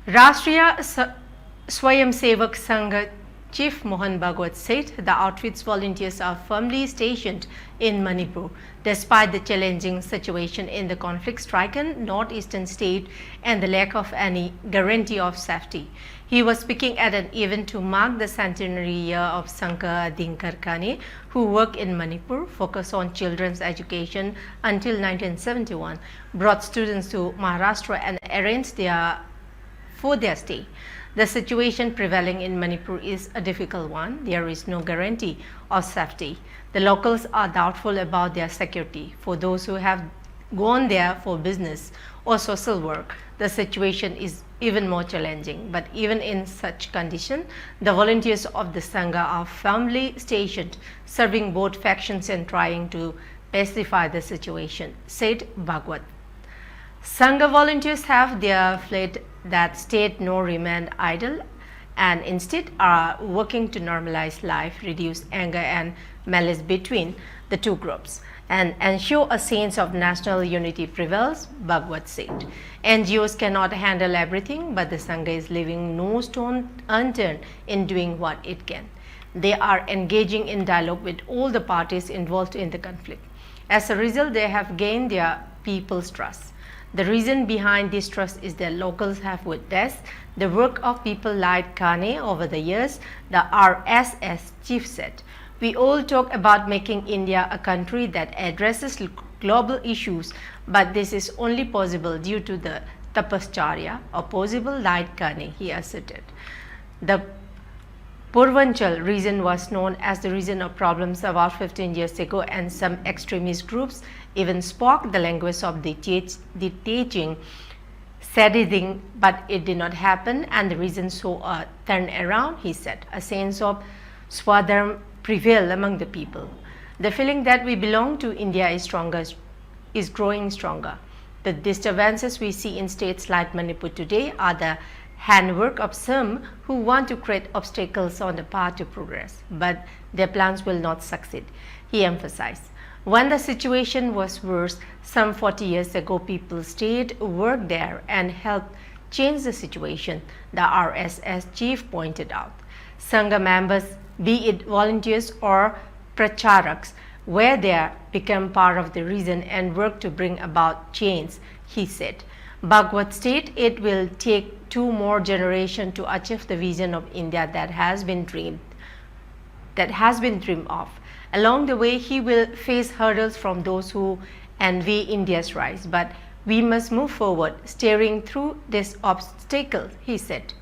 Rashtriya Swayamsevak Sangh Chief Mohan Bhagwat said the outfit's volunteers are firmly stationed in Manipur despite the challenging situation in the conflict-stricken northeastern state and the lack of any guarantee of safety. He was speaking at an event to mark the centenary year of Sankha Dinkar Kane, who worked in Manipur, focused on children's education until 1971, brought students to Maharashtra and arranged for their stay. The situation prevailing in Manipur is a difficult one. There is no guarantee of safety. The locals are doubtful about their security. For those who have gone there for business or social work, the situation is even more challenging. But even in such condition, the volunteers of the Sangha are firmly stationed, serving both factions and trying to pacify the situation, said Bhagwat. Sangha volunteers have their flagged that state nor remain idle and instead are working to normalize life, reduce anger and malice between the two groups, and ensure a sense of national unity prevails, Bhagwat said. NGOs cannot handle everything, but the Sangha is leaving no stone unturned in doing what it can. They are engaging in dialogue with all the parties involved in the conflict. As a result, they have gained their people's trust. The reason behind this trust is that locals have witnessed the work of people like Kane over the years, the RSS chief said. We all talk about making India a country that addresses global issues, but this is only possible due to the tapascharya or possible light Kane, he asserted. The Purvanchal region was known as the region of problems about 15 years ago, and some extremist groups even spoke the language of detaching sadism, but it did not happen and the region saw a turnaround, he said. A sense of swadharma prevailed among the people. The feeling that we belong to India is growing stronger. The disturbances we see in states like Manipur today are the handwork of some who want to create obstacles on the path to progress, but their plans will not succeed, he emphasized. When the situation was worse, some 40 years ago, people stayed, worked there and helped change the situation, the RSS chief pointed out. Sangha members, be it volunteers or pracharaks, were there, become part of the reason and work to bring about change, he said. Bhagwat stated it will take 2 more generations to achieve the vision of India that has been dreamed of. Along the way, he will face hurdles from those who envy India's rise, but we must move forward, steering through this obstacle, he said.